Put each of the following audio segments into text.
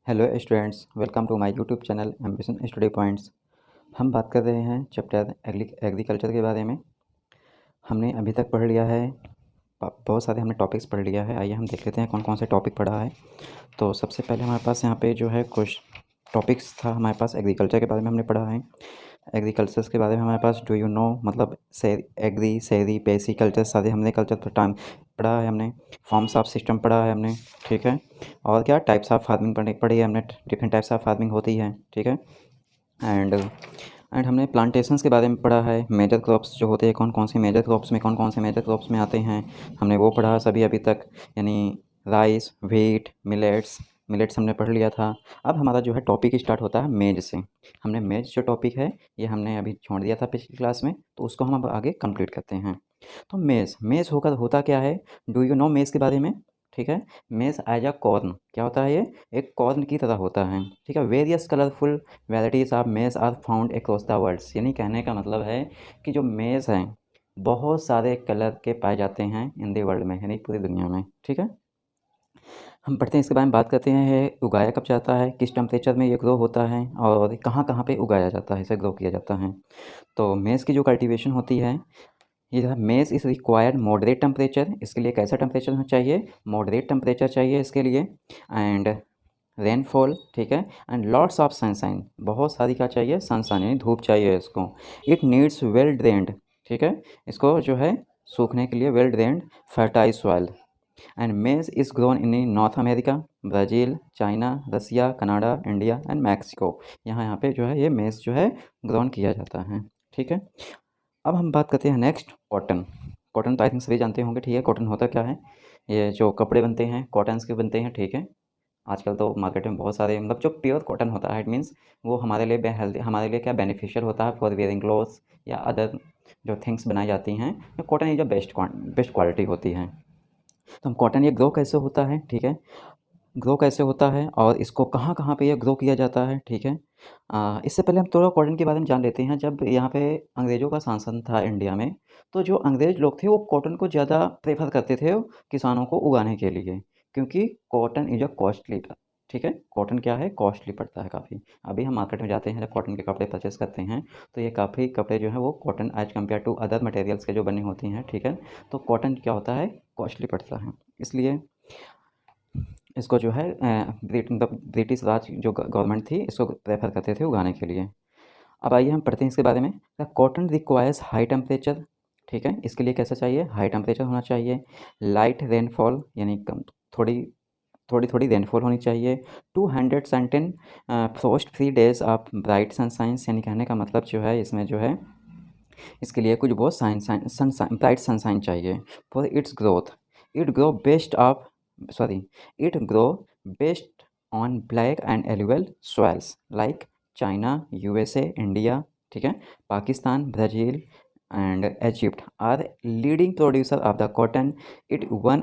Hello students, welcome to my YouTube channel Ambition Study Points. हम बात कर रहे हैं चैप्टर एग्रीकल्चर के बारे में। हमने अभी तक पढ़ लिया है, बहुत सारे हमने टॉपिक्स पढ़ लिया है। आइए हम देख लेते हैं कौन कौन से टॉपिक पढ़ा है। तो सबसे पहले हमारे पास यहाँ पे जो है कुछ टॉपिक्स था हमारे पास। एग्रीकल्चर के बारे में हमने पढ़ा है। एग्रीकल्चर के बारे में हमारे पास डू यू नो मतलब एग्री शहरी बेसिक कल्चर सारे हमने कल्चर पर टाइम पढ़ा है। हमने फॉर्म्स ऑफ सिस्टम पढ़ा है हमने, ठीक है। और क्या टाइप्स ऑफ फार्मिंग पढ़ी है हमने, डिफरेंट टाइप्स ऑफ फार्मिंग होती है, ठीक है। एंड हमने प्लांटेशंस के बारे में पढ़ा है। मेजर क्रॉप्स जो होते हैं, कौन कौन से मेजर क्रॉप्स में आते हैं, हमने वो पढ़ा सभी अभी तक। यानी राइस, व्हीट, मिलेट्स हमने पढ़ लिया था। अब हमारा जो है टॉपिक स्टार्ट होता है मेज से। हमने मेज जो टॉपिक है ये हमने अभी छोड़ दिया था पिछली क्लास में, तो उसको हम अब आगे कंप्लीट करते हैं। तो मेज होकर होता क्या है, डू यू नो मेज के बारे में, ठीक है। मेज एज अ कॉर्न, क्या होता है ये, एक कॉर्न की तरह होता है, ठीक है। Various colourful varieties of maize are found across the world. यानी कहने का मतलब है कि जो मेज हैं बहुत सारे कलर के पाए जाते हैं इन दी वर्ल्ड में, यानी पूरी दुनिया में, ठीक है। हम पढ़ते हैं, इसके बारे में बात करते हैं। ये उगाया कब जाता है, किस टेम्परेचर में ये ग्रो होता है, और कहाँ कहाँ पे उगाया जाता है, इसे ग्रो किया जाता है। तो मेज़ की जो कल्टीवेशन होती है, ये जो है मेज़ इज़ रिक्वायर्ड मॉडरेट टेम्परेचर। इसके लिए कैसा टेम्परेचर होना चाहिए, मॉडरेट टेम्परेचर चाहिए इसके लिए। एंड रेनफॉल, ठीक है। एंड लॉट्स ऑफ सनशाइन, बहुत सारी क्या चाहिए, सनशाइन यानी धूप चाहिए इसको। इट नीड्स वेल ड्रेन्ड, ठीक है। इसको जो है सूखने के लिए well drained fertile soil. And maize is grown in North America, Brazil, China, Russia, Canada, India and Mexico. यहाँ पे जो है ये मेज जो है ग्रोन किया जाता है, ठीक है। अब हम बात करते हैं नेक्स्ट, कॉटन। कॉटन तो आई थिंक सभी जानते होंगे, ठीक है। कॉटन होता क्या है, ये जो कपड़े बनते हैं कॉटन्स के बनते हैं, ठीक है। आजकल तो मार्केट में बहुत सारे मतलब जो प्योर कॉटन होता है, इट मीन्स वो हमारे लिए हेल्दी, हमारे लिए क्या बेनिफिशियल होता है फॉर वेयरिंग क्लोथ्स या अदर जो थिंग्स बनाई जाती हैं। तो कॉटन इज जो बेस्ट क्वालिटी होती है। तो हम कॉटन ये ग्रो कैसे होता है, ठीक है। ग्रो कैसे होता है और इसको कहाँ कहाँ पे ये ग्रो किया जाता है, ठीक है। इससे पहले हम थोड़ा कॉटन के बारे में जान लेते हैं। जब यहाँ पे अंग्रेज़ों का शासन था इंडिया में, तो जो अंग्रेज़ लोग थे वो कॉटन को ज़्यादा प्रेफर करते थे किसानों को उगाने के लिए, क्योंकि कॉटन इज़ अ कॉस्टली, ठीक है। कॉटन क्या है, कॉस्टली पड़ता है काफ़ी। अभी हम मार्केट में जाते हैं जब कॉटन के कपड़े परचेस करते हैं, तो ये काफ़ी कपड़े जो हैं वो cotton as compare to other materials के जो बनी होती हैं, ठीक है। तो कॉटन क्या होता है, कॉस्टली पड़ता है, इसलिए इसको जो है ब्रिटिश राज जो गवर्नमेंट थी इसको प्रेफर करते थे उगाने के लिए। अब आइए हम पढ़ते हैं इसके बारे में। The cotton requires high temperature, ठीक है। इसके लिए कैसा चाहिए, हाई टेम्परेचर होना चाहिए। लाइट रेनफॉल यानी कम, थोड़ी थोड़ी थोड़ी रेनफॉल होनी चाहिए। 210 frost free days of bright sunshine, यानी कहने का मतलब जो है इसमें जो है इसके लिए कुछ बहुत सनसाइन ब्राइट सनसाइन चाहिए for its growth. It grow best of sorry it grow best on black and alluvial soils like China, USA, India, ठीक है। Pakistan, Brazil and Egypt are leading producer of the cotton. It one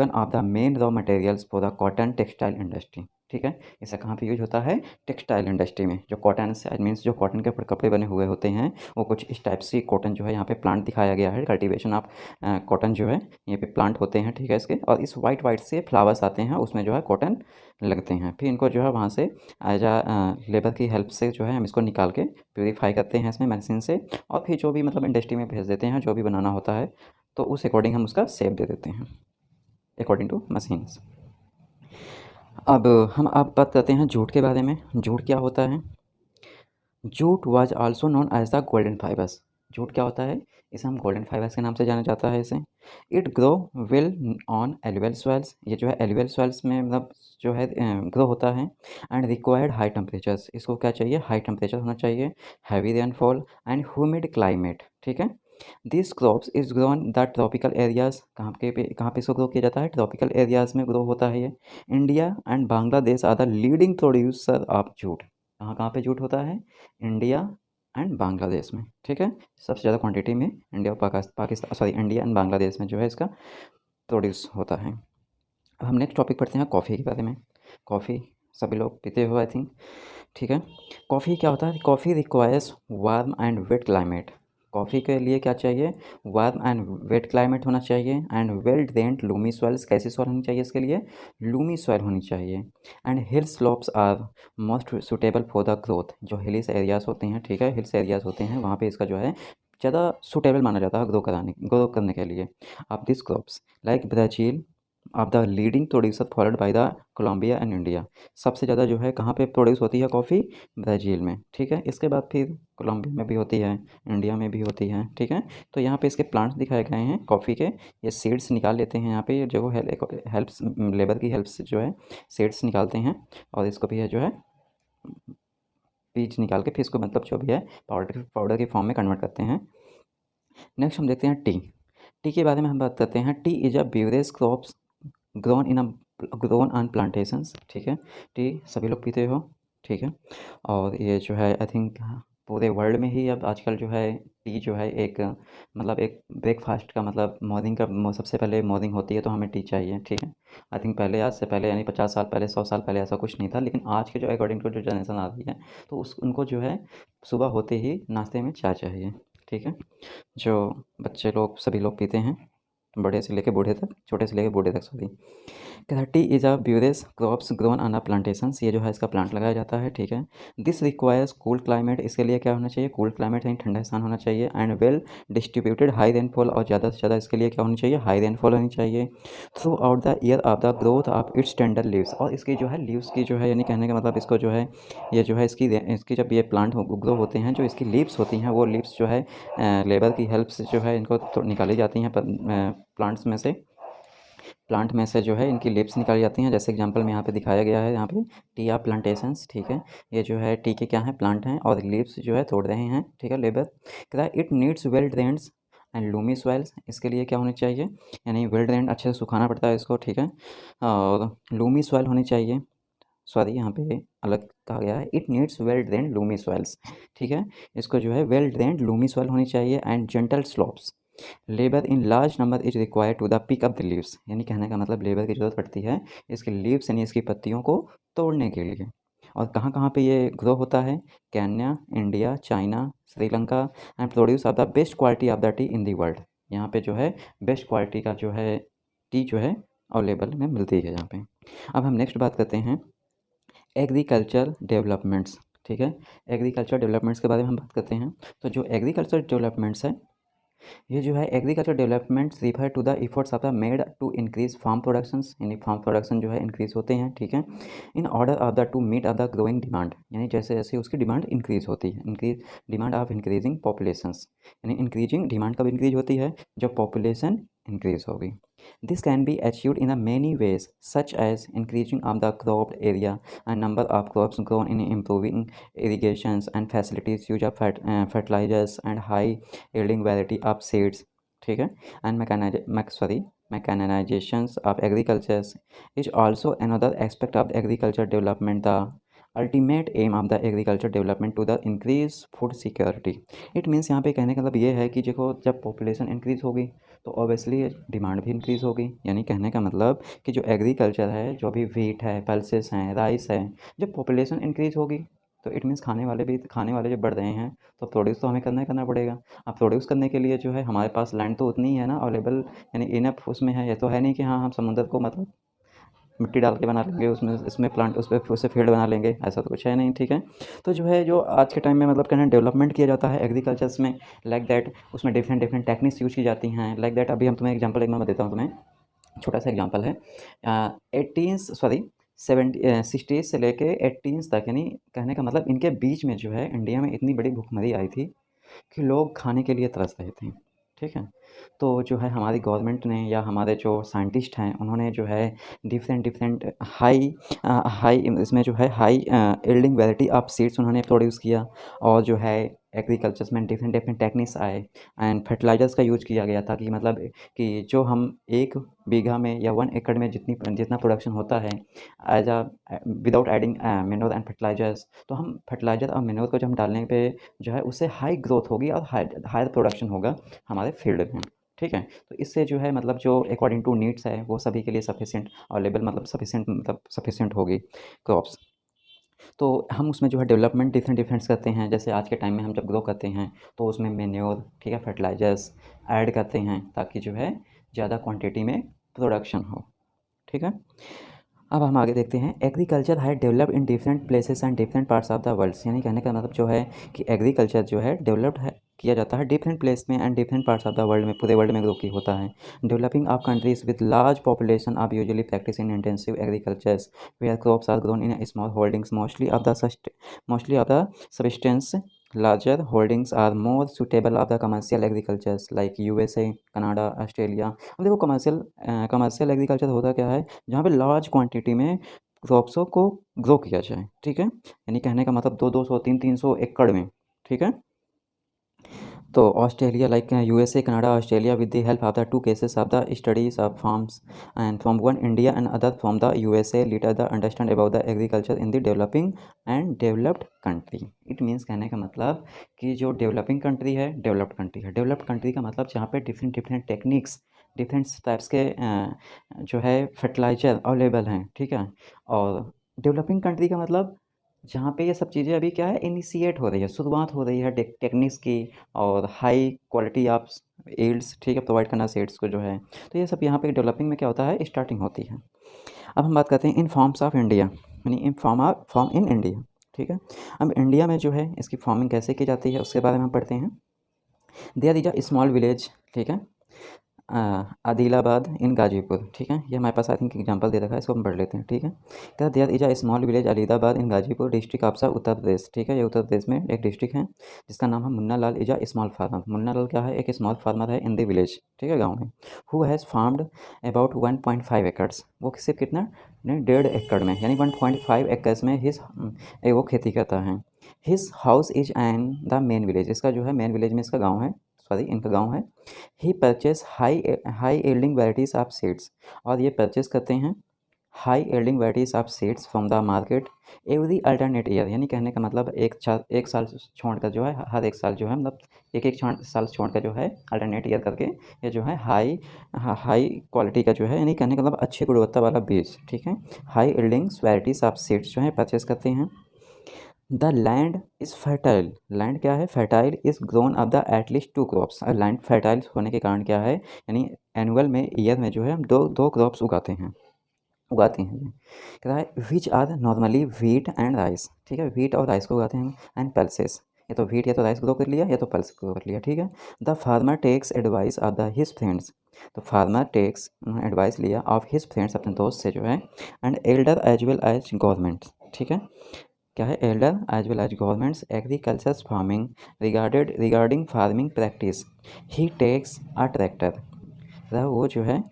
of the main raw materials for the cotton textile industry, ठीक है। इसे कहाँ पे use होता है, textile industry में। जो कॉटन से मीन्स जो कॉटन के कपड़े बने हुए होते हैं वो कुछ इस टाइप से कॉटन जो है यहाँ पे प्लांट दिखाया गया है। कल्टीवेशन ऑफ कॉटन जो है यहाँ पे प्लांट होते हैं, ठीक है इसके। और इस वाइट से फ्लावर्स आते हैं, उसमें जो है कॉटन लगते हैं। फिर इनको जो है वहाँ से एज आ लेबर की हेल्प से जो है हम इसको निकाल के प्योरीफाई करते हैं इसमें मशीन से, और फिर जो भी मतलब इंडस्ट्री में भेज देते हैं, जो भी बनाना होता है तो उस अकॉर्डिंग हम उसका शेप दे देते हैं अकॉर्डिंग टू मशीन्स। अब बात करते हैं जूट के बारे में। जूट क्या होता है, jute was also known as the golden fibres. Jute क्या होता है, इसे हम गोल्डन फाइबर्स के नाम से जाना जाता है इसे। It grow will on alluvial soils, ये जो है एलुअल सॉइल्स में मतलब जो है ग्रो होता है। एंड रिक्वायर्ड हाई टेम्परेचर्स, इसको क्या चाहिए, हाई टेम्परेचर होना चाहिए। Heavy rainfall and humid climate, ठीक है। This crops is grown the tropical areas, कहाँ पे इसको ग्रो किया जाता है, ट्रॉपिकल एरियाज़ में ग्रो होता है ये। India and Bangladesh are the leading producer of jute, कहाँ कहाँ पे जूट होता है, इंडिया एंड बांग्लादेश में, ठीक है। सबसे ज़्यादा क्वांटिटी में इंडिया और Pakistan sorry India and Bangladesh में जो है इसका प्रोड्यूस होता है। अब हम नेक्स्ट टॉपिक पढ़ते हैं कॉफ़ी के बारे में। कॉफ़ी सभी लोग पीते हो आई थिंक, ठीक है। कॉफ़ी क्या होता है, coffee requires warm and wet climate, coffee के लिए क्या चाहिए, वार्म एंड वेट क्लाइमेट होना चाहिए and well drained loamy soils. कैसी सॉइल होनी चाहिए इसके लिए, लूमी सॉइल होनी चाहिए and hill slopes are most suitable for the growth. जो हिल्स एरियाज़ होते हैं, ठीक है, हिल्स एरियाज़ होते हैं वहाँ पे इसका जो है ज़्यादा सूटेबल माना जाता है ग्रो करने के लिए। अब this crops like Brazil of the leading producer followed by the Colombia and India. सबसे ज़्यादा जो है कहाँ पे प्रोड्यूस होती है कॉफ़ी, ब्राज़ील में, ठीक है। इसके बाद फिर कोलंबिया में भी होती है, इंडिया में भी होती है, ठीक है। तो यहाँ पे इसके प्लांट्स दिखाए गए हैं कॉफ़ी के। ये सीड्स निकाल लेते हैं यहाँ पे, जो हेल्प्स लेबर की हेल्प से जो है सीड्स निकालते हैं और इसको भी है जो है बीज निकाल के फिर इसको मतलब जो भी है पाउडर की फॉर्म में कन्वर्ट करते हैं। नेक्स्ट हम देखते हैं टी। टी के बारे में हम बात करते हैं। T is a beverage crops grown on plantations, ठीक है। टी सभी लोग पीते हो, ठीक है। और ये जो है आई थिंक पूरे वर्ल्ड में ही अब आजकल जो है टी जो है एक मतलब एक ब्रेकफास्ट का मतलब मॉर्निंग का सबसे पहले मॉर्निंग होती है तो हमें टी चाहिए, ठीक है। आई थिंक पहले, आज से पहले यानी 50 साल पहले, 100 साल पहले ऐसा कुछ नहीं था, लेकिन आज के जो अकॉर्डिंग टू जो जनरेशन आ रही है तो उनको जो है सुबह होते ही नाश्ते में चाय चाहिए, ठीक है। जो बच्चे लोग सभी लोग पीते हैं, बड़े से लेके बूढ़े तक, छोटे से लेके बूढ़े तक, sorry. Tea is a beverage crops grown on a plantations. ये जो है इसका प्लांट लगाया जाता है, ठीक है। This requires cool climate. इसके लिए क्या होना चाहिए, कूल क्लाइमेट यानी ठंडा स्थान होना चाहिए and well distributed high rainfall. और ज़्यादा से ज़्यादा इसके लिए क्या होनी चाहिए, हाई रेनफॉल होनी चाहिए through out the year of the growth of its tender leaves. और इसकी जो है लीव्स की जो है यानी कहने का मतलब इसको जो है ये जो है इसकी जब ये प्लांट ग्रो होते हैं, जो इसकी लीव्स होती हैं वो लीव्स जो है लेबर की हेल्प से जो है इनको निकाली जाती हैं प्लांट में से जो है इनकी लीव्स निकाली जाती हैं। जैसे एग्जांपल में यहाँ पे दिखाया गया है, यहाँ पे टी ऑफ प्लांटेशंस, ठीक है। ये जो है टी के क्या हैं, प्लांट हैं और लीव्स जो है तोड़ रहे हैं, ठीक है, लेबर। कहता है it needs well drained and Lumi soils. इसके लिए क्या होनी चाहिए, यानी वेल ड्रेन्ड, अच्छे से सुखाना पड़ता है इसको, ठीक है। और लूमी सॉइल होनी चाहिए, सॉरी यहाँ पे अलग कहा गया है, it needs well drained loamy soils, ठीक है। इसको जो है वेल ड्रेन्ड लूमी सॉइल होनी चाहिए and gentle slopes. Labour in large number is required to the pick up the leaves. यानी कहने का मतलब लेबर की ज़रूरत पड़ती है इसके लीव्स यानी इसकी पत्तियों को तोड़ने के लिए। और कहाँ कहाँ पे ये ग्रो होता है, Kenya, India, China, Sri Lanka and produce of the best quality of the T in the world. यहाँ पे जो है बेस्ट क्वालिटी का जो है टी जो है अवेलेबल में मिलती है यहाँ पे। अब हम नेक्स्ट बात करते हैं एग्रीकल्चर डेवलपमेंट्स, ठीक है। एग्रीकल्चर डेवलपमेंट्स के बारे में हम बात करते हैं। तो जो एग्रीकल्चर डेवलपमेंट्स है, ये जो है agriculture developments refer to the efforts of the made to increase farm productions. यानी फार्म प्रोडक्शन जो है इंक्रीज होते हैं, ठीक है, in order of the to meet of the growing demand. यानी जैसे जैसे उसकी डिमांड इंक्रीज होती है, increase demand of increasing populations, यानी इंक्रीजिंग डिमांड कब इंक्रीज होती है, जब पॉपुलेशन इंक्रीज होगी। This can be achieved in a many ways, such as increasing of the cropped area and number of crops grown, in improving irrigations and facilities, use of fertilizers and high yielding variety of seeds, ठीक है। and mechanizations of agriculture is also another aspect of the agriculture development. The ultimate aim of the agriculture development to the increase food security. It means यहाँ पे कहने का मतलब ये है कि देखो जब पॉपुलेशन इंक्रीज़ होगी तो ऑब्वियसली डिमांड भी इंक्रीज़ होगी। यानी कहने का मतलब कि जो एग्रीकल्चर है, जो भी व्हीट है, पल्सेस हैं, राइस है, जब पॉपुलेशन इंक्रीज़ होगी तो इट मीन्स खाने वाले जब बढ़ रहे हैं तो प्रोड्यूस तो हमें करना पड़ेगा। अब प्रोड्यूस करने के लिए जो है हमारे पास लैंड तो उतनी ही है ना अवेलेबल, यानी इनफ उसमें है। ये तो है नहीं कि हाँ हम समुद्र को मतलब मिट्टी डाल के बना लेंगे, इसमें प्लांट उस पर उससे फील्ड बना लेंगे, ऐसा तो कुछ है नहीं, ठीक है। तो जो है जो आज के टाइम में मतलब कहना डेवलपमेंट किया जाता है एग्रीकल्चर्स में, लाइक दैट उसमें डिफरेंट डिफरेंट टेक्निक्स यूज़ की जाती हैं। लाइक दैट अभी हम तुम्हें एग्जांपल एक मैं देता हूँ तुम्हें, छोटा सा एग्जांपल है। 60s से लेके 18s तक, यानी कहने का मतलब इनके बीच में जो है इंडिया में इतनी बड़ी भूखमरी आई थी कि लोग खाने के लिए तरस रहे थे, ठीक है। तो जो है हमारी गवर्नमेंट ने या हमारे जो साइंटिस्ट हैं उन्होंने जो है डिफरेंट डिफरेंट हाई इसमें जो है high yielding variety of seeds उन्होंने प्रोड्यूस किया। और जो है एग्रीकल्चर्स में डिफरेंट डिफरेंट टेक्निक्स आए एंड फर्टिलाइजर्स का यूज़ किया गया था कि मतलब कि जो हम 1 बीघा में या 1 एकड़ में जितना प्रोडक्शन होता है as a without adding manure and fertilisers, तो हम फर्टिलाइज़र और मैन्योर को जब हम डालने पे जो है उससे हाई ग्रोथ होगी और हायर प्रोडक्शन होगा हमारे फील्ड में, ठीक है। तो इससे जो है मतलब जो अकॉर्डिंग टू नीड्स है वो सभी के लिए सफिशिएंट अवेलेबल मतलब सफिशिएंट होगी क्रॉप्स। तो हम उसमें जो है डेवलपमेंट डिफरेंट डिफरेंट्स करते हैं। जैसे आज के टाइम में हम जब ग्रो करते हैं तो उसमें मैन्योर, ठीक है, फर्टिलाइजर्स ऐड करते हैं ताकि जो है ज़्यादा क्वांटिटी में प्रोडक्शन हो, ठीक है। अब हम आगे देखते हैं, एग्रीकल्चर है developed in different places and different parts of the world. यानी कहने का मतलब जो है कि एग्रीकल्चर जो है डेवलप्ड है किया जाता है डिफरेंट प्लेस में and different parts of the world में, पूरे वर्ल्ड में ग्रो की होता है। Developing of countries with large population of usually practice in intensive agricultures where crops are grown in small holdings mostly of the substance. Larger holdings are more suitable of the commercial agricultures like USA, Canada, Australia. अब देखो commercial agriculture होता क्या है, जहाँ पे large quantity में क्रॉप्सों को grow किया जाए, ठीक है। यानी कहने का मतलब 200 300 एकड़ में, ठीक है। तो Australia like USA, Canada, Australia with the help of the to cases of the studies of farms and from one India and other from the USA litre the understand about the agriculture in the developing and developed country. It means कहने का मतलब कि जो developing country है, developed country है। Developed country का मतलब जहाँ पे different different techniques, different types के जो है फर्टिलाइजर अवेलेबल हैं, ठीक है। और डेवलपिंग कंट्री का मतलब जहाँ पे ये सब चीज़ें अभी क्या है, इनिशिएट हो रही है, शुरुआत हो रही है टेक्निक्स की, और हाई क्वालिटी ऑफ यील्ड्स, ठीक है, प्रोवाइड करना सीड्स को जो है। तो ये सब यहाँ पे डेवलपिंग में क्या होता है, स्टार्टिंग होती है। अब हम बात करते हैं इन फॉर्म्स ऑफ इंडिया, यानी इन फॉर्म इन इंडिया, ठीक है। अब इंडिया में जो है इसकी फार्मिंग कैसे की जाती है उसके बारे में हम पढ़ते हैं। There is a small village, ठीक है, आदिलाबाद इन गाजीपुर, ठीक है। ये हमारे पास आई थिंक एग्जांपल दे रखा है, इसको हम पढ़ लेते हैं, ठीक है। क्या there is a small village Adilabad in Ghazipur district of Uttar Pradesh, ठीक है। ये उत्तर प्रदेश में एक डिस्ट्रिक्ट है जिसका नाम है Munna Lal is a small farmer. Munna Lal क्या है, एक स्मॉल फार्मर है इन द विलेज, ठीक है, गाँव में। हु हैज़ फार्म्ड अबाउट 1.5 एकड़्स, वो सिर्फ कितना, नहीं, 1.5 एकड़ में, यानी 1.5 एकर्स में वो खेती करता है। His house is and the main village, इसका जो है मेन विलेज में इसका गाँव है, सॉरी इनका गाँव है। He purchase high yielding varieties of seeds, और ये परचेज करते हैं high yielding varieties of seeds from the market every alternate year. यानी कहने का मतलब एक साल छोड़कर जो है, हर एक साल जो है, मतलब एक साल छोड़कर जो है अल्टरनेट ईयर करके ये जो है हाई क्वालिटी का जो है, यानी कहने का मतलब अच्छी गुणवत्ता वाला बीज, ठीक है, high yielding varieties of seeds जो है परचेज करते हैं। The land is fertile, land क्या है, fertile is grown of the at least 2 crops. Land fertile होने के कारण क्या है, यानी एनुअल में, ईयर में जो है हम दो क्रॉप्स उगाते हैं ये कह रहा है, which are normally wheat and rice, ठीक है, व्हीट और राइस को उगाते हैं, एंड पल्सेस, या तो व्हीट या तो राइस ग्रो कर लिया या तो पल्स ग्रो कर लिया, ठीक है। The farmer takes advice of the his friends, तो फार्मर टेक्स, उन्होंने एडवाइस लिया ऑफ हिज फ्रेंड्स, अपने दोस्त से जो है, and elder as well as government, ठीक है। क्या है, elder as well as governments agriculture farming regarding farming practice. He takes a tractor, वो जो है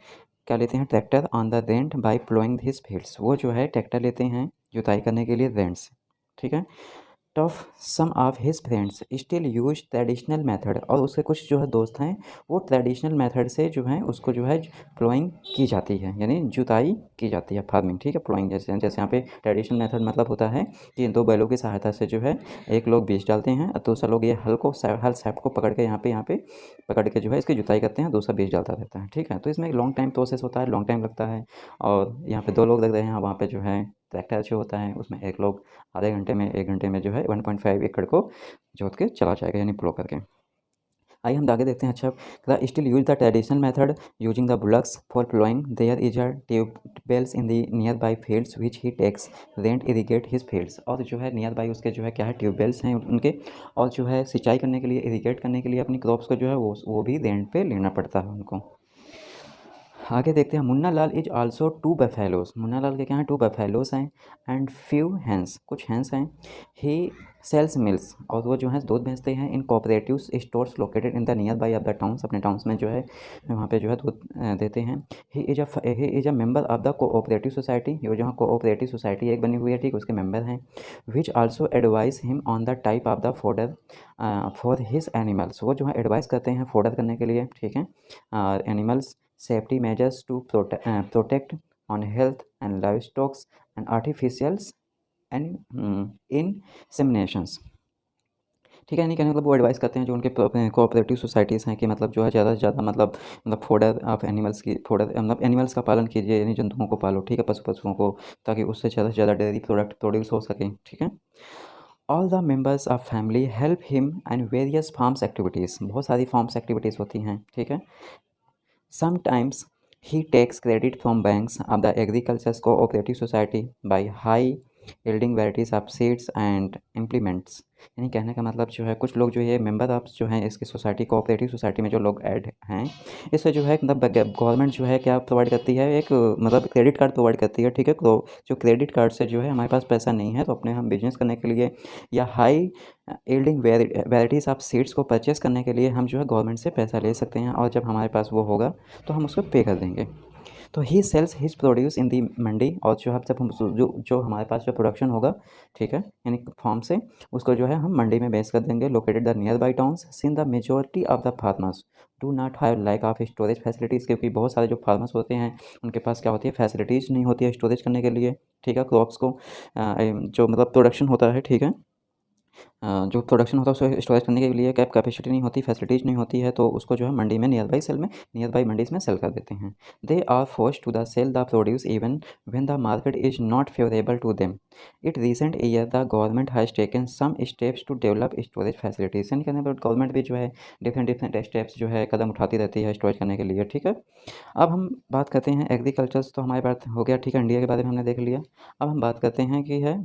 क्या लेते हैं, tractor on the rent by ploughing his fields, वो जो है ट्रैक्टर लेते हैं जुताई करने के लिए रेंट से, ठीक है। Tough some of his friends still use traditional method, और उसके कुछ जो है दोस्त हैं वो ट्रेडिशनल मेथड से जो है उसको जो है प्लोइंग की जाती है, यानी जुताई की जाती है, फार्मिंग, ठीक है। प्लोइंग जैसे जैसे यहाँ पे ट्रेडिशनल मेथड मतलब होता है कि 2 बैलों की सहायता से जो है एक लोग बीज डालते हैं और दूसरा लोग ये हल सैप को पकड़ के यहाँ पे पकड़ के जो है इसकी जुताई करते हैं, दूसरा बीज डालता रहता है, ठीक है। तो इसमें एक लॉन्ग टाइम प्रोसेस होता है, लॉन्ग टाइम लगता है, और यहाँ पे 2 लोग लग रहे हैं, वहाँ पे जो है ट्रैक्टर जो होता है उसमें एक लोग आधे घंटे में, 1 घंटे में जो है 1.5 एकड़ को जोत के चला जाएगा, यानी प्लो करके। आइए हम आगे देखते हैं। अच्छा, still use the traditional method using the bullocks for ploughing, there is a tubewells in the nearby fields which he takes rent irrigate his fields, और जो है नियर बाई उसके जो है क्या है, ट्यूबवेल्स हैं उनके, और जो है सिंचाई करने के लिए, इरीगेट करने के लिए अपनी क्रॉप्स को जो है वो भी रेंट पे लेना पड़ता है उनको। आगे देखते हैं, Munna Lal is also 2 buffaloes, Munna Lal के क्या हैं, 2 बफेलोज हैं, एंड फ्यू हैंस, कुछ हैंस हैं। ही सेल्स मिल्स, और वो जो है दूध बेचते हैं, इन cooperative stores located in the near by of the towns, अपने टाउन्स में जो है वहाँ पे जो है दूध देते हैं। He is a member of the cooperative society, ये जहाँ कोऑपरेटिव सोसाइटी एक बनी हुई है, ठीक, उसके मेंबर हैं। Which also advice him on the type of the fodder for his animals, वो जो है एडवाइस करते हैं फोडर करने के लिए, ठीक है, animals safety measures to protect on health and livestock and artificials and inseminations, ठीक है। यानी कहने का मतलब वो एडवाइस करते हैं जो उनके कोऑपरेटिव सोसाइटीज़ हैं कि मतलब जो है ज़्यादा से ज़्यादा मतलब फोडर ऑफ एनिमल्स की फोडर मतलब एनिमल्स का पालन कीजिए, यानी जंतुओं को पालो, ठीक है, पशुओं को, ताकि उससे ज़्यादा से ज़्यादा डेयरी प्रोडक्ट प्रोड्यूस हो सकें, ठीक है। All the members of family help him and various farms activities, बहुत सारी फार्म्स एक्टिविटीज़ होती हैं, ठीक है। Sometimes he takes credit from banks of the agriculture's cooperative society by high yielding varieties of seeds and implements। यानी कहने का मतलब जो है कुछ लोग जो ये मेंबर ऑफ जो हैं इसकी सोसाइटी कोऑपरेटिव सोसाइटी में जो लोग ऐड हैं, इससे जो है मतलब गवर्नमेंट जो है क्या प्रोवाइड करती है, एक मतलब क्रेडिट कार्ड प्रोवाइड करती है, ठीक है। तो जो क्रेडिट कार्ड से जो है हमारे पास पैसा नहीं है तो अपने हम बिजनेस करने के लिए या high yielding varieties of seeds को परचेज़ करने के लिए हम जो है गवर्नमेंट से पैसा ले सकते हैं, और जब हमारे पास वो होगा तो हम उसको पे कर देंगे। तो ही सेल्स हिज प्रोड्यूस इन दी मंडी, और जो है जब हम जो हमारे पास जो प्रोडक्शन होगा, ठीक है, यानी फार्म से उसको जो है हम मंडी में बेच कर देंगे। Located the nearby towns since the majority of the farmers do not have like of storage facilities, क्योंकि बहुत सारे जो फार्मर्स होते हैं उनके पास क्या होती है, फैसिलिटीज़ नहीं होती है स्टोरेज करने के लिए, ठीक है, क्रॉप्स को जो मतलब प्रोडक्शन होता है, ठीक है, जो प्रोडक्शन होता है उसको स्टोरेज करने के लिए कैपेसिटी नहीं होती, फैसिलिटीज़ नहीं होती है, तो उसको जो है मंडी में नियर बाई मंडीज़ में सेल कर देते हैं। They are forced to the sell the produce even when the market is not favourable to them. It recent year the government has taken some steps to develop storage facilities, यानी कहने पर government भी जो है different steps जो है कदम उठाती रहती है स्टोरेज करने के लिए, ठीक है। अब हम बात करते हैं एग्रीकल्चर्स, तो हमारी बात हो गया, ठीक है, इंडिया के बारे में हमने देख लिया। अब हम बात करते हैं कि है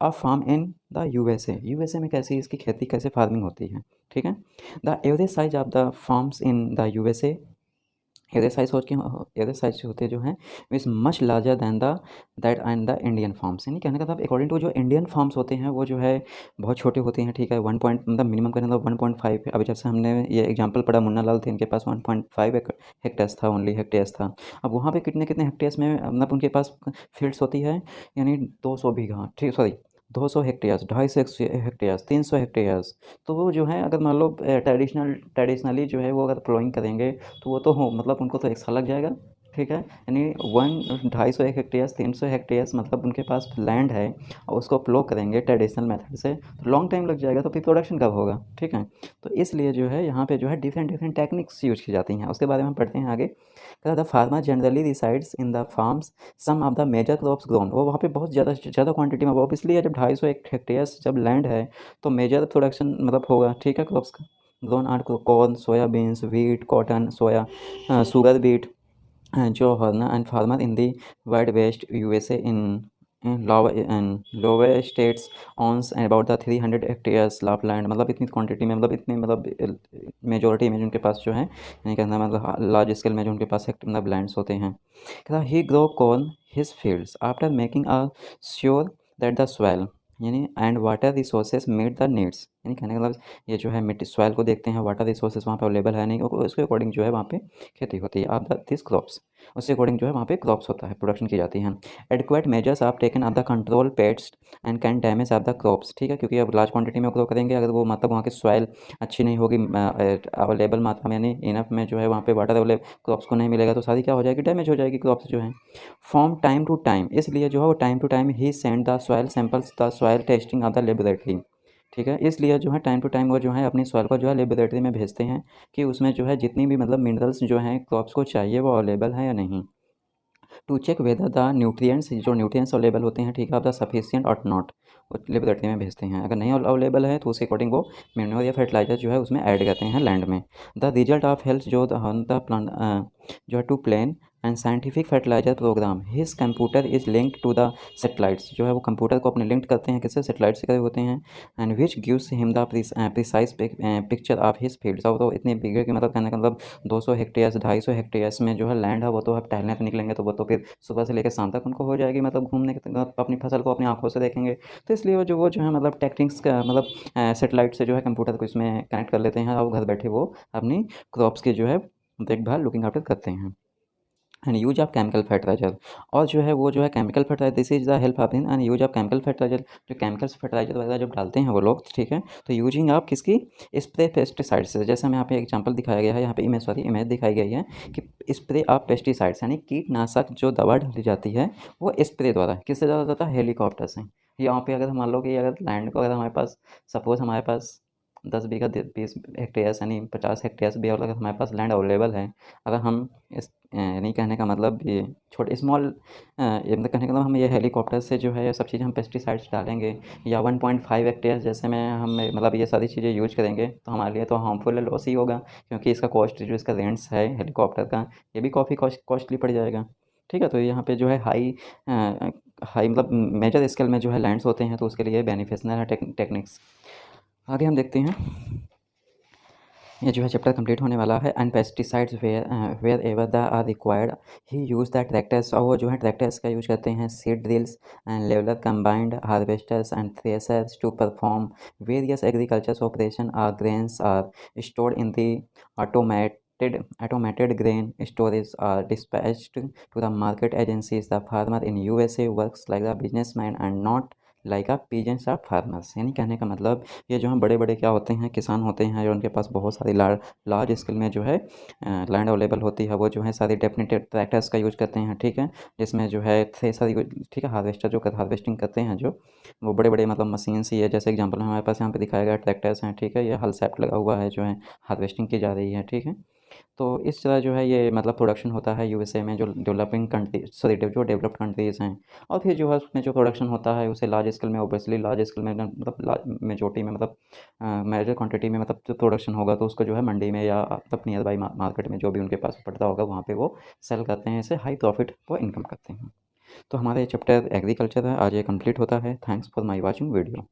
a farm in the USA में कैसी इसकी खेती कैसे फार्मिंग होती है, ठीक है। The average size of the farms in the USA, average size होते जो हैं is much larger than the that and the Indian farms, यानी कहने का मतलब अकॉर्डिंग टू जो इंडियन फार्म्स होते हैं वो जो है बहुत छोटे होते हैं, ठीक है। 1 पॉइंट मतलब मिनिमम कहने का 1.5, अभी जब से हमने ये एग्जांपल पढ़ा मुन्ना लाल थे, इनके पास 1.5 हेक्टेयर्स था, ओनली हेक्टेयर्स था। अब वहाँ पे कितने कितने हेक्टेयर्स में मतलब उनके पास फील्ड्स होती है, यानी 200 बीघा, ठीक, सॉरी 200 हेक्टेयर्स, 250 हेक्टेयर्स, 300 हेक्टेयर्स। तो वो जो है अगर मान लो ट्रेडिशनली जो है वो अगर प्लॉइंग करेंगे तो वो तो हो मतलब उनको तो 1 साल लग जाएगा, ठीक है। यानी 250 हेक्टेयर्स, 300 हेक्टेयर्स मतलब उनके पास लैंड है और उसको प्लो करेंगे ट्रेडिशनल मेथड से तो लॉन्ग टाइम लग जाएगा, तो फिर प्रोडक्शन कब होगा, ठीक है। तो इसलिए जो है यहाँ पे जो है डिफरेंट टेक्निक्स यूज़ की जाती हैं, उसके बारे में हम पढ़ते हैं आगे। The farmer generally resides in the farms some of the major crops grown, वो वहाँ पे बहुत ज़्यादा क्वांटिटी में, वो इसलिए जब 250 हेक्टेयर्स जब लैंड है तो मेजर प्रोडक्शन मतलब होगा, ठीक है, क्रॉप्स का। Grown are corn, soybeans, wheat, cotton, sugar beet, जो हर्ना and farmer in the wide west USA in lower states owns about the 300 hectares of land, मतलब इतनी क्वांटिटी में मतलब इतनी मतलब मेजोरिटी में जो उनके पास जो है, यानी कहना मतलब लार्ज स्केल में जो उनके पास मतलब लैंड्स होते हैं। कहता he grow corn his fields after making a sure that the soil यानी and water resources meet the needs, यानी कहने का मतलब ये जो है मिट्टी सॉइल को देखते हैं, वाटर रिसोर्सेज वहाँ पे अवेलेबल है नहीं, उसके अकॉर्डिंग जो है वहाँ पे खेती होती है। आप द दिस क्रॉप्स, उसके अकॉर्डिंग जो है वहाँ पे क्रॉप्स होता है, प्रोडक्शन की जाती हैं। एडिक्वेट मेजर्स आप taken of the control pets and can damage of the crops, ठीक है, क्योंकि अब लार्ज क्वांटिटी में ग्रो करेंगे, अगर वो मतलब वहाँ की सॉइल अच्छी नहीं होगी, अवेलेबल मात्रा में यानी इनफ में जो है वहाँ पे वाटर अवेलेबल क्रॉप्स को नहीं मिलेगा, तो सारी क्या हो जाएगी, डैमेज हो जाएगी क्रॉप्स जो है। फ्रॉम टाइम टू टाइम, इसलिए जो है वो टाइम टू टाइम ही send the soil samples the soil testing of the laboratory, ठीक है। इसलिए जो है टाइम टू टाइम वो जो है अपनी सॉइल को जो है लेबोरेटरी में भेजते हैं कि उसमें जो है जितनी भी मतलब मिनरल्स जो हैं क्रॉप्स को चाहिए वो अवेलेबल है या नहीं, to check whether the nutrients, जो न्यूट्रिएंट्स अवेलेबल होते हैं, ठीक है, द सफिशिएंट और नॉट, वो लेबोरेटरी में भेजते हैं। अगर नहीं अवेलेबल है तो उसके अकॉर्डिंग वो मैन्योर या फर्टिलाइजर जो है उसमें ऐड करते हैं लैंड में। द रिजल्ट ऑफ हेल्थ जो द प्लांट जो है to plan and scientific fertiliser programme his computer is linked to the satellites, जो है वो कंप्यूटर को अपने लिंक करते हैं, किससे, सेटेलाइट से करे होते हैं। And which gives him the precise picture of his fields, और तो इतने बिगड़ के मतलब कहने का मतलब 200 हेक्टेयर्स 250 हेक्टेयर्स में जो है लैंड है, वो तो अब टहलने पे निकलेंगे तो वो तो फिर सुबह से लेकर शाम तक उनको हो जाएगी, मतलब घूमने के अपनी फसल को अपनी आंखों से देखेंगे। तो इसलिए वो जो है मतलब टेक्निक्स का मतलब सेटेलाइट से जो है कंप्यूटर को इसमें कनेक्ट कर लेते हैं और घर बैठे वो अपनी क्रॉप्स की जो है देखभाल लुकिंग आफ्टर करते हैं। And use of chemical fertiliser, और जो है वो जो है chemical fertiliser, this is the help of in and use of chemical fertiliser, जो केमिकल्स फर्टिलाइजर वगैरह जब डालते हैं वो लोग, ठीक है, तो यूजिंग आप किसकी, स्प्रे पेस्टिसाइड्स, जैसे हमें यहाँ पे एग्जांपल दिखाया गया है, यहाँ पे इमेज दिखाई गई है कि स्प्रे ऑफ पेस्टिसाइड्स यानी कीटनाशक जो दवा डाली जाती है वो स्प्रे द्वारा, किससे ज़्यादा जाता है, हेलीकॉप्टर से। यहाँ पे अगर मान लो कि अगर लैंड को अगर हमारे पास सपोज हमारे पास 10 बीघा 20 हेक्टेयर्स यानी 50 हेक्टेयर्स भी अगर हमारे पास लैंड अवेलेबल है, अगर हम इस यानी कहने का मतलब ये छोटे स्मॉल ये मतलब कहने का मतलब हम ये हेलीकॉप्टर से जो है ये सब चीज़ें हम पेस्टिसाइड्स डालेंगे या 1.5 हेक्टेयर्स जैसे में हम मतलब ये सारी चीज़ें यूज करेंगे तो हमारे लिए तो हार्मफुल लॉस ही होगा, क्योंकि इसका कॉस्ट जो इसका रेंट्स है हेलीकॉप्टर का ये भी काफ़ी कॉस्टली पड़ जाएगा। ठीक है, तो यहाँ पे जो है हाई मतलब मेजर स्केल में जो है लैंड्स होते हैं तो उसके लिए बेनिफिशियल है टेक्निक्स। आगे हम देखते हैं, ये जो है चैप्टर कंप्लीट होने वाला है। And pesticides wherever the are required he use the tractors, और वो जो है ट्रैक्टर्स का यूज करते हैं, seed drills and leveller combined harvesters and threshers to perform various agriculture operation. Are grains are stored in the automated grain storage are dispatched to the market agencies. The farmer in USA works like a businessman and not like a peasants are farmers. यानी कहने का मतलब ये जो हैं बड़े बड़े क्या होते हैं, किसान होते हैं जो उनके पास बहुत सारी लार्ज स्केल में जो है लैंड अवेलेबल होती है, वो जो है सारी डेफिनेटेड ट्रैक्टर्स का यूज करते हैं। ठीक है, जिसमें जो है थ्रेसर, ठीक है, हार्वेस्टर जो हार्वेस्टिंग करते हैं जो वो बड़े बड़े मतलब मशीन्स ही है। जैसे एग्जांपल हमारे पास यहाँ पे दिखाया गया ट्रैक्टर्स हैं। ठीक है, ये हल सेट लगा हुआ है जो है हार्वेस्टिंग की जा रही है। ठीक है, तो इस तरह जो है ये मतलब प्रोडक्शन होता है यूएसए में, जो डेवलपिंग कंट्री सॉरी जो डेवलप्ड कंट्रीज़ हैं। और फिर जो है उसमें जो प्रोडक्शन होता है उसे लार्ज स्केल में, ऑब्वियसली लार्ज स्केल में मतलब मेजोरिटी में मतलब मेजर क्वांटिटी में मतलब जो प्रोडक्शन होगा तो उसको जो है मंडी में या मतलब नियर बाई मार्केट में जो भी उनके पास पड़ता होगा वहाँ पे वो सेल करते हैं, इससे हाई प्रॉफिट वो इनकम करते हैं। तो हमारा ये चैप्टर एग्रीकल्चर है आज ये कंप्लीट होता है। Thanks for my watching video.